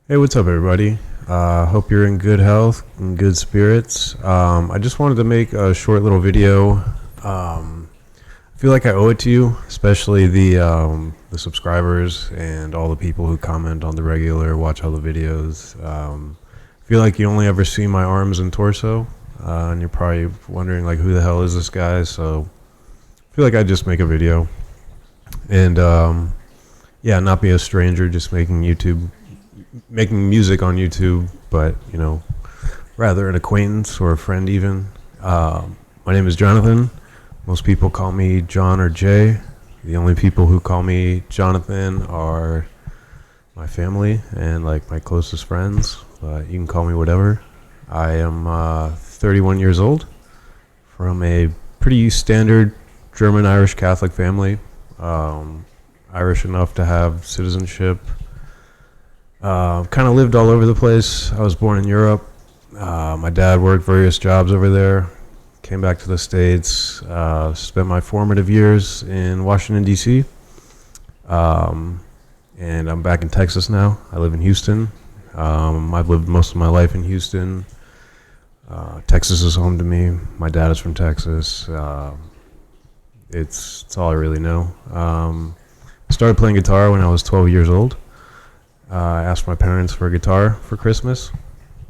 Hey, what's up, everybody? Hope you're in good health and good spirits. I just wanted to make a short little video. I feel like I owe it to you, especially the subscribers and all the people who comment on the regular, watch all the videos. I feel like you only ever see my arms and torso, and you're probably wondering like, who the hell is this guy? So I feel like I just make a video and yeah, not be a stranger, just making music on YouTube, but rather an acquaintance or a friend even. My name is Jonathan. Most people call me John or Jay. The only people who call me Jonathan are my family and like my closest friends, but you can call me whatever. I am 31 years old, from a pretty standard German-Irish Catholic family. Irish enough to have citizenship. Kind of lived all over the place. I was born in Europe. My dad worked various jobs over there. Came back to the States. Spent my formative years in Washington, D.C. And I'm back in Texas now. I live in Houston. I've lived most of my life in Houston. Texas is home to me. My dad is from Texas. It's all I really know. I started playing guitar when I was 12 years old. I asked my parents for a guitar for Christmas,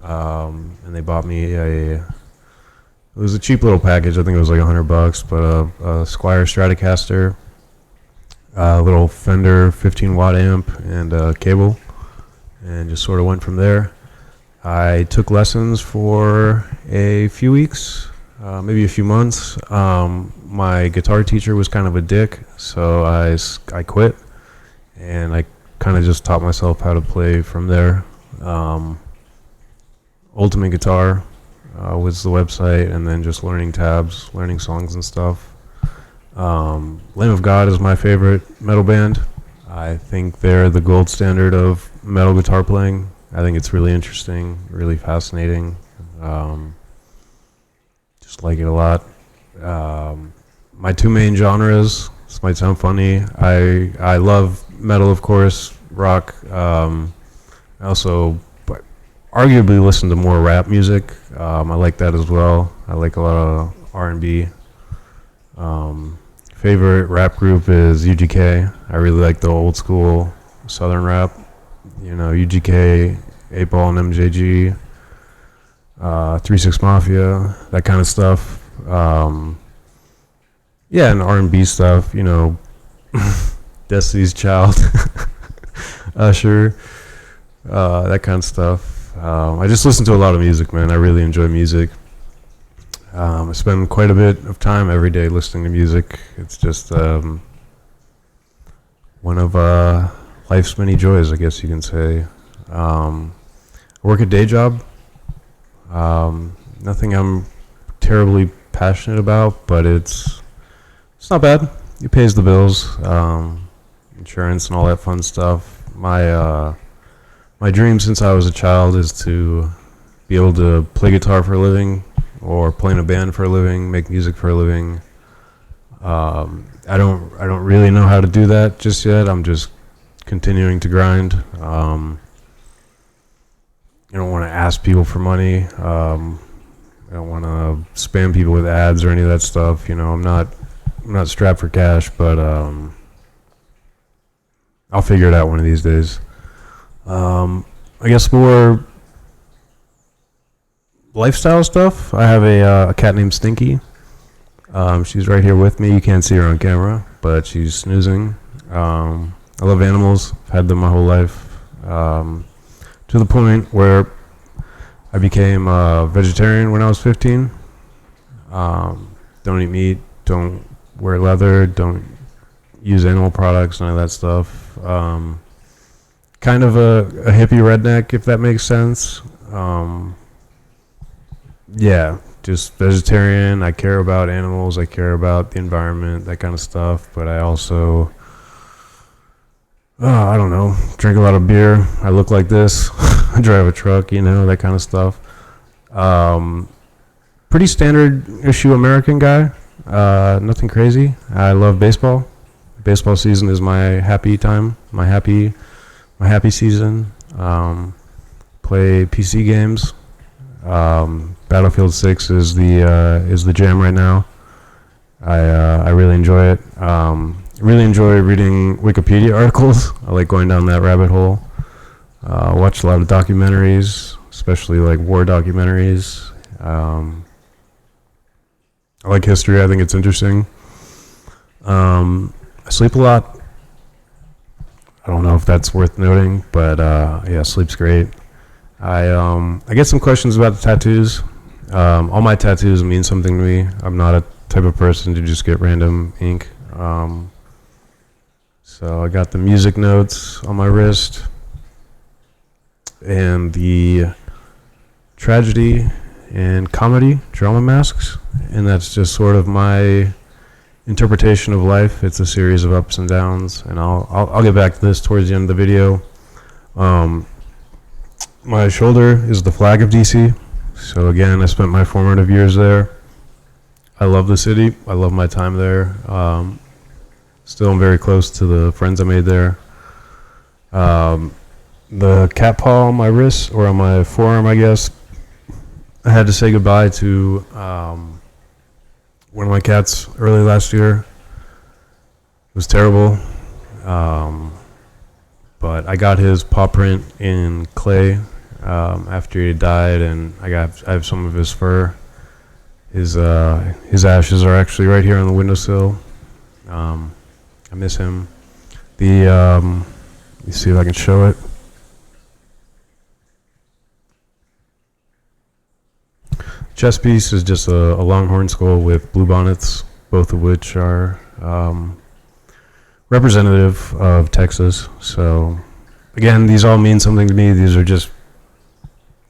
and they bought me it was a cheap little package. I think it was like $100, but a Squier Stratocaster, a little Fender 15-watt amp, and a cable, and just sort of went from there. I took lessons for a few weeks, maybe a few months. My guitar teacher was kind of a dick, so I quit, and I kind of just taught myself how to play from there. Ultimate Guitar was the website, and then just learning tabs, learning songs and stuff. Lamb of God is my favorite metal band. I think they're the gold standard of metal guitar playing. I think it's really interesting, really fascinating. Just like it a lot. My two main genres, this might sound funny, I love metal, of course, rock. I also arguably listen to more rap music. I like that as well. I like a lot of R&B. Favorite rap group is UGK. I really like the old school southern rap. UGK, 8-Ball and MJG, 3-6 Mafia, that kind of stuff. Yeah, and R&B stuff, Destiny's Child, Usher, that kind of stuff. I just listen to a lot of music, man. I really enjoy music. I spend quite a bit of time every day listening to music. It's just one of life's many joys, I guess you can say. I work a day job. Nothing I'm terribly passionate about, but it's not bad. It pays the bills, insurance and all that fun stuff. My dream since I was a child is to be able to play guitar for a living, or play in a band for a living, make music for a living. I don't really know how to do that just yet. I'm just continuing to grind. I don't want to ask people for money. I don't want to spam people with ads or any of that stuff. I'm not strapped for cash, but I'll figure it out one of these days. I guess more lifestyle stuff. I have a cat named Stinky. She's right here with me. You can't see her on camera, but she's snoozing. I love animals. I've had them my whole life, to the point where I became a vegetarian when I was 15. Don't eat meat, don't wear leather, don't use animal products, none of that stuff. Kind of a hippie redneck, if that makes sense. Yeah, just vegetarian. I care about animals, I care about the environment, that kind of stuff, but I also, I don't know, drink a lot of beer. I look like this. I drive a truck, that kind of stuff. Pretty standard issue American guy. Nothing crazy. I love baseball. Baseball season is my happy time, my happy season. play PC games. Battlefield 6 is the jam right now. I really enjoy it. Really enjoy reading Wikipedia articles. I like going down that rabbit hole. Watch a lot of documentaries, especially like war documentaries. I like history. I think it's interesting. I sleep a lot. I don't know if that's worth noting, but yeah, sleep's great. I get some questions about the tattoos. All my tattoos mean something to me. I'm not a type of person to just get random ink. So I got the music notes on my wrist and the tragedy and comedy drama masks, and that's just sort of my interpretation of life. It's a series of ups and downs, and I'll get back to this towards the end of the video. My shoulder is the flag of DC. So again, I spent my formative years there. I love the city. I love my time there. Still am very close to the friends I made there. The cat paw on my wrist, or on my forearm, I guess, I had to say goodbye to one of my cats early last year. It was terrible. But I got his paw print in clay after he died, and I have some of his fur. His ashes are actually right here on the windowsill. I miss him. Let me see if I can show it. Chest piece is just a longhorn skull with blue bonnets, both of which are representative of Texas. So again, these all mean something to me. These are just,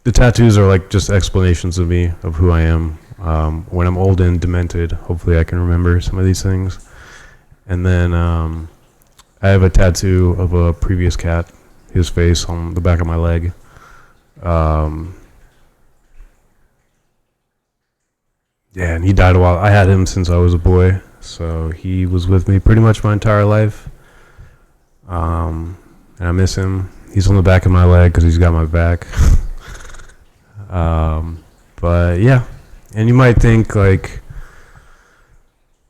the tattoos are like just explanations of me, of who I am. When I'm old and demented, hopefully I can remember some of these things. And then I have a tattoo of a previous cat, his face on the back of my leg. Yeah, and he died a while. I had him since I was a boy, so he was with me pretty much my entire life. And I miss him. He's on the back of my leg because he's got my back. But yeah, and you might think like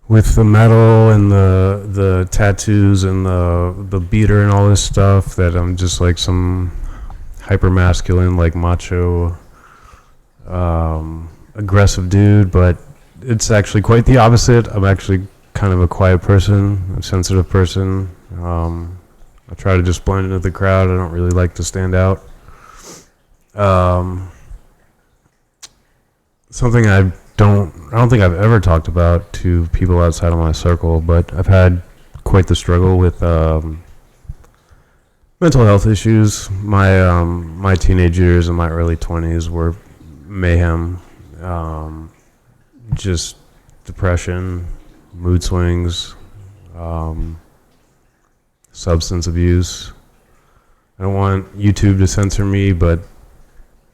with the metal and the tattoos and the beater and all this stuff that I'm just like some hyper masculine, like macho, aggressive dude, but it's actually quite the opposite. I'm actually kind of a quiet person, a sensitive person. I try to just blend into the crowd. I don't really like to stand out. Something I don't think I've ever talked about to people outside of my circle, but I've had quite the struggle with mental health issues. My teenage years and my early 20s were mayhem. Just depression, mood swings, substance abuse. I don't want YouTube to censor me, but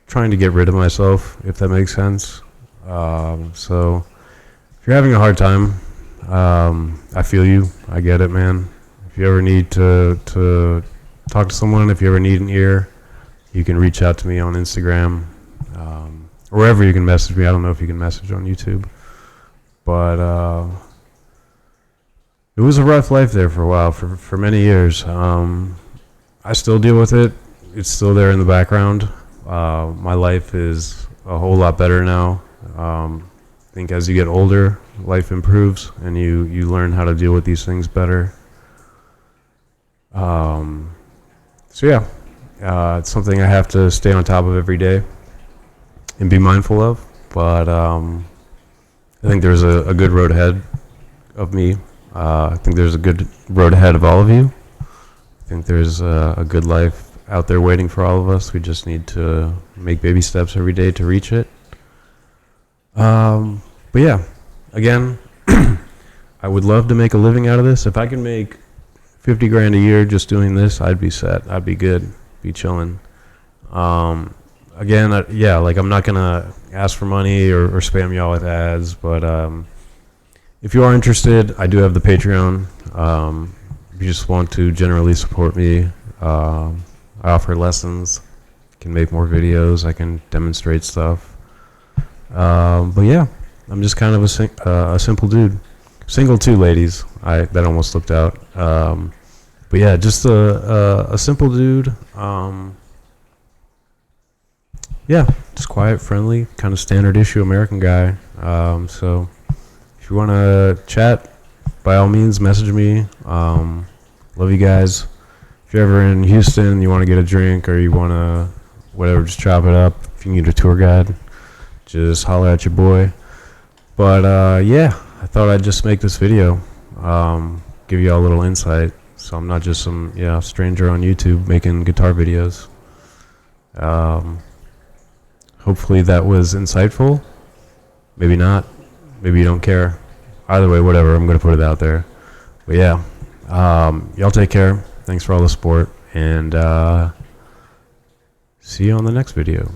trying to get rid of myself, if that makes sense. So if you're having a hard time, I feel you. I get it, man. If you ever need to talk to someone, if you ever need an ear, you can reach out to me on Instagram. Or wherever you can message me. I don't know if you can message on YouTube. But it was a rough life there for a while, for many years. I still deal with it. It's still there in the background. My life is a whole lot better now. I think as you get older, life improves, and you learn how to deal with these things better. So yeah, it's something I have to stay on top of every day and be mindful of, but I think there's a good road ahead of me. I think there's a good road ahead of all of you. I think there's a good life out there waiting for all of us. We just need to make baby steps every day to reach it. But yeah, again, I would love to make a living out of this. If I can make 50 grand a year just doing this, I'd be set. I'd be good, be chilling. Again, yeah, like I'm not gonna ask for money or spam y'all with ads, but if you are interested, I do have the Patreon. If you just want to generally support me, I offer lessons can make more videos. I can demonstrate stuff. But yeah, I'm just kind of a simple dude. Single too, ladies. That almost slipped out. But yeah, just a simple dude. Yeah, just quiet, friendly, kind of standard issue American guy. So if you want to chat, by all means, message me. Love you guys. If you're ever in Houston and you want to get a drink or you want to, whatever, just chop it up. If you need a tour guide, just holler at your boy. But yeah, I thought I'd just make this video, give you all a little insight. So I'm not just some stranger on YouTube making guitar videos. Hopefully that was insightful. Maybe not. Maybe you don't care. Either way, whatever. I'm going to put it out there. But yeah, y'all take care. Thanks for all the support. And see you on the next video.